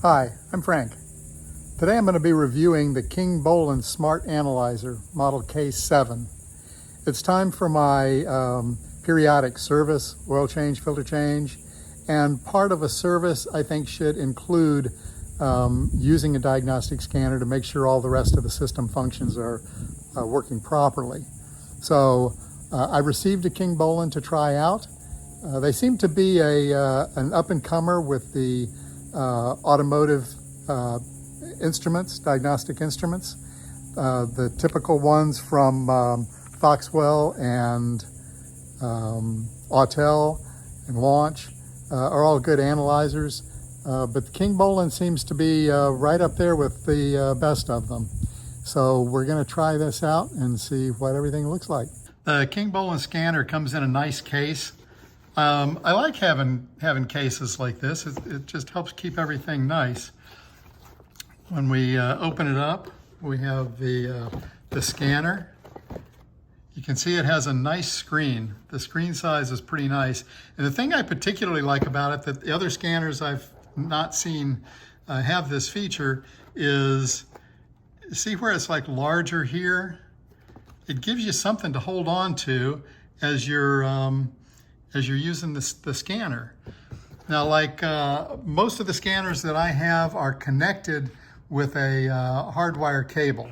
Hi, I'm Frank. Today I'm going to be reviewing the Kingbolen Smart Analyzer Model K7. It's time for my periodic service, oil change, filter change, and part of a service I think should include using a diagnostic scanner to make sure all the rest of the system functions are working properly. So I received a Kingbolen to try out. They seem to be an up-and-comer with the automotive instruments, diagnostic instruments. The typical ones from Foxwell and Autel and Launch are all good analyzers, but the Kingbolen seems to be right up there with the best of them. So we're going to try this out and see what everything looks like. The Kingbolen scanner comes in a nice case. I like having cases like this. It just helps keep everything nice. When we open it up, we have the scanner. You can see it has a nice screen. The screen size is pretty nice. And the thing I particularly like about it, that the other scanners I've not seen have this feature, is see where it's like larger here? It gives you something to hold on to as you're using the scanner. Now, like most of the scanners that I have are connected with a hardwire cable.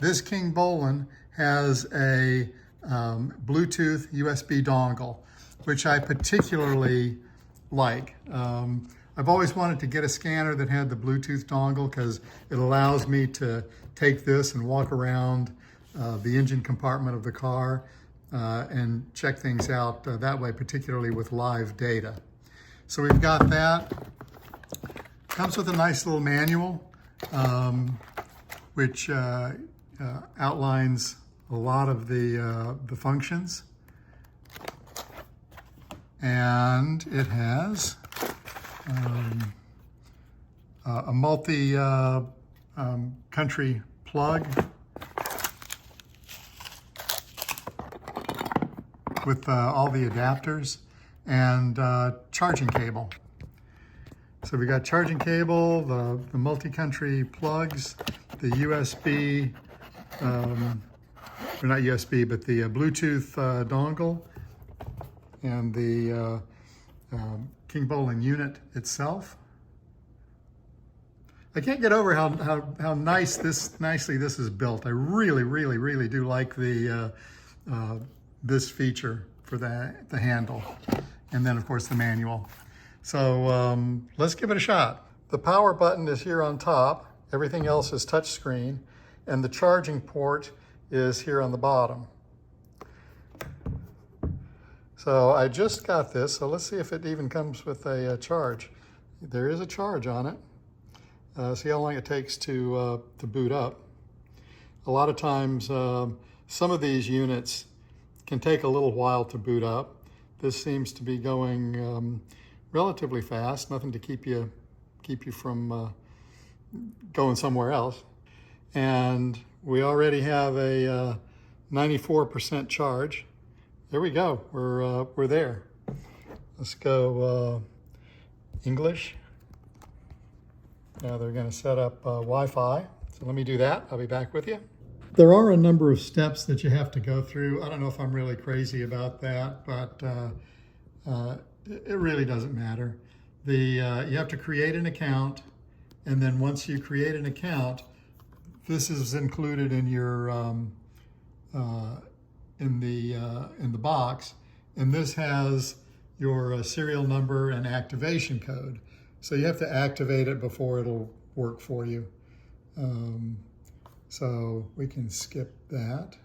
This Kingbolen has a Bluetooth USB dongle, which I particularly like. I've always wanted to get a scanner that had the Bluetooth dongle because it allows me to take this and walk around the engine compartment of the car and check things out that way, particularly with live data. So we've got that. Comes with a nice little manual, which outlines a lot of the functions. And it has a multi-country plug with all the adapters and charging cable. So we got charging cable, the multi-country plugs, the USB, or not USB, but the Bluetooth dongle, and the Kingbolen unit itself. I can't get over how nicely this is built. I really do like the this feature for the handle, and then of course the manual. So let's give it a shot. The power button is here on top. Everything else is touch screen, and the charging port is here on the bottom. So I just got this, so let's see if it even comes with a charge. There is a charge on it. See how long it takes to boot up. A lot of times, some of these units can take a little while to boot up. This seems to be going relatively fast, nothing to keep you from going somewhere else. And we already have a 94% charge. There we go, we're there. Let's go English. Now they're gonna set up Wi-Fi. So let me do that, I'll be back with you. There are a number of steps that you have to go through. I don't know if I'm really crazy about that, but it really doesn't matter. You have to create an account, and then once you create an account, this is included in your in the box, and this has your serial number and activation code. So you have to activate it before it'll work for you. So we can skip that,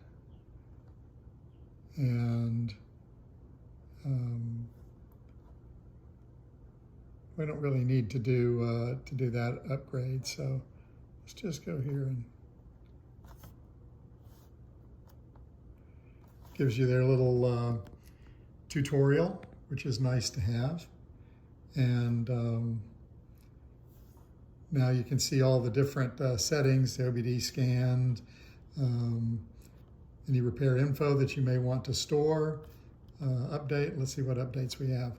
and we don't really need to do that upgrade. So let's just go here, and gives you their little tutorial, which is nice to have. And now you can see all the different settings, the OBD scanned, any repair info that you may want to store, update. Let's see what updates we have.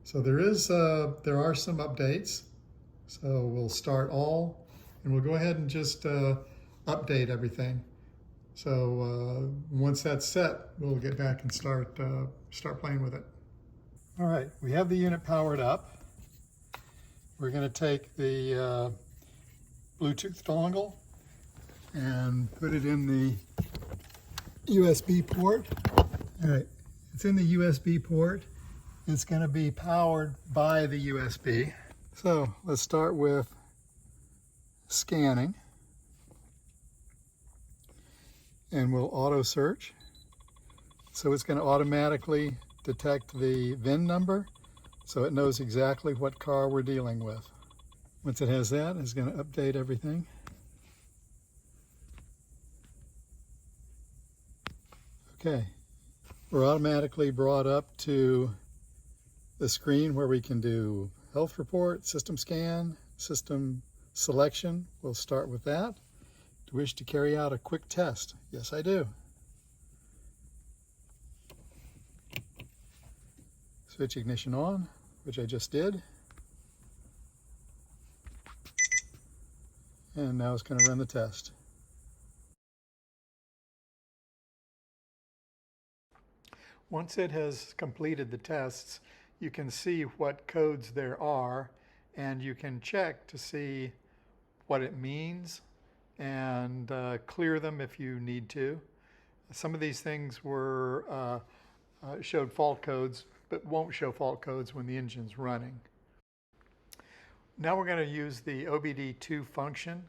So there are some updates. So we'll start all, and we'll go ahead and just update everything. So once that's set, we'll get back and start playing with it. All right, we have the unit powered up. We're going to take the Bluetooth dongle and put it in the USB port. All right, it's in the USB port. It's going to be powered by the USB. So let's start with scanning. And we'll auto search. So it's going to automatically detect the VIN number, so it knows exactly what car we're dealing with. Once it has that, it's going to update everything. Okay, we're automatically brought up to the screen where we can do health report, system scan, system selection. We'll start with that. Do you wish to carry out a quick test? Yes, I do. Switch ignition on, which I just did. And now it's going to run the test. Once it has completed the tests, you can see what codes there are, and you can check to see what it means and clear them if you need to. Some of these things were showed fault codes, but won't show fault codes when the engine's running. Now we're going to use the OBD2 function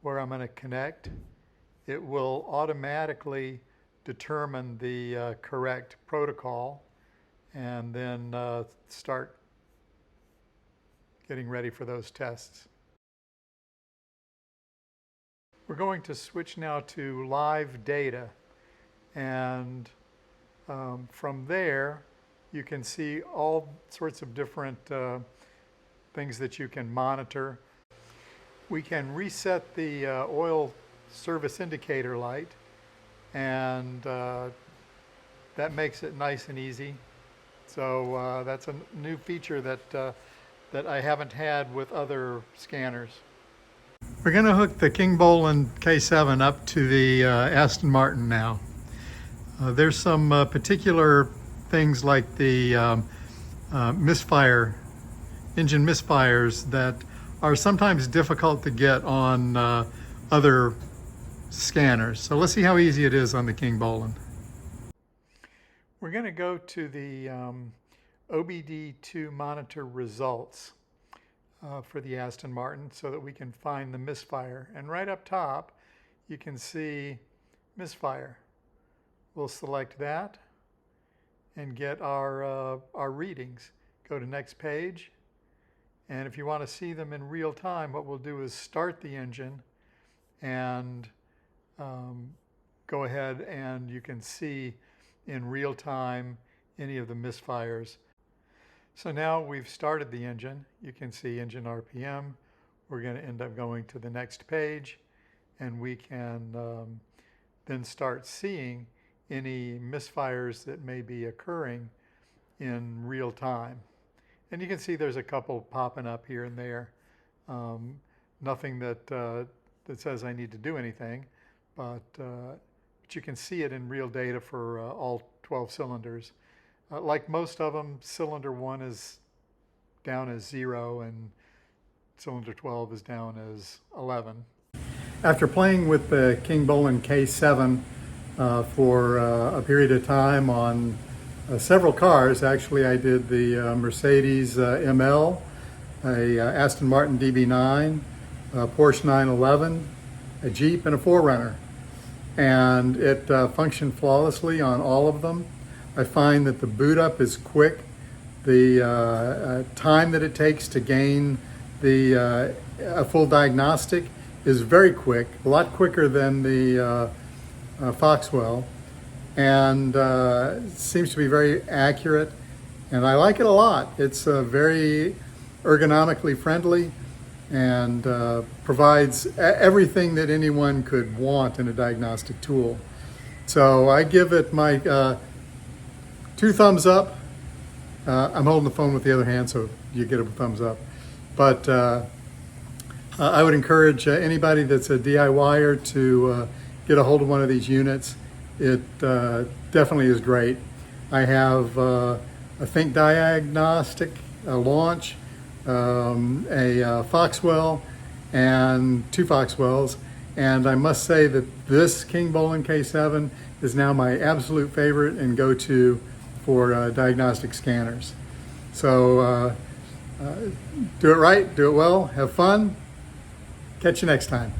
where I'm going to connect. It will automatically determine the correct protocol and then start getting ready for those tests. We're going to switch now to live data, and from there you can see all sorts of different things that you can monitor. We can reset the oil service indicator light, and that makes it nice and easy. So that's a new feature that I haven't had with other scanners. We're going to hook the Kingbolen K7 up to the Aston Martin now. There's some particular things like the engine misfires that are sometimes difficult to get on other scanners. So let's see how easy it is on the Kingbolen. We're going to go to the OBD2 monitor results for the Aston Martin so that we can find the misfire. And right up top, you can see misfire. We'll select that and get our readings. Go to next page. And if you want to see them in real time, what we'll do is start the engine and go ahead and you can see in real time any of the misfires. So now we've started the engine. You can see engine RPM. We're going to end up going to the next page, and we can then start seeing any misfires that may be occurring in real time. And you can see there's a couple popping up here and there. Nothing that says I need to do anything, but you can see it in real data for all 12 cylinders. Like most of them, cylinder 1 is down as 0 and cylinder 12 is down as 11. After playing with the Kingbolen K7 for a period of time on several cars, actually I did the Mercedes ML, a Aston Martin DB9, a Porsche 911, a Jeep, and a 4Runner. And it functioned flawlessly on all of them. I find that the boot up is quick. The time that it takes to gain a full diagnostic is very quick, a lot quicker than the Foxwell, and seems to be very accurate. And I like it a lot. It's very ergonomically friendly and provides everything that anyone could want in a diagnostic tool. So I give it my 2 thumbs up. I'm holding the phone with the other hand, so you get a thumbs up. But I would encourage anybody that's a DIYer to get a hold of one of these units. It definitely is great. I have a ThinkDiagnostic, a launch, a Foxwell, and 2 Foxwells. And I must say that this Kingbolen K7 is now my absolute favorite and go-to for diagnostic scanners. So do it right, do it well, have fun. Catch you next time.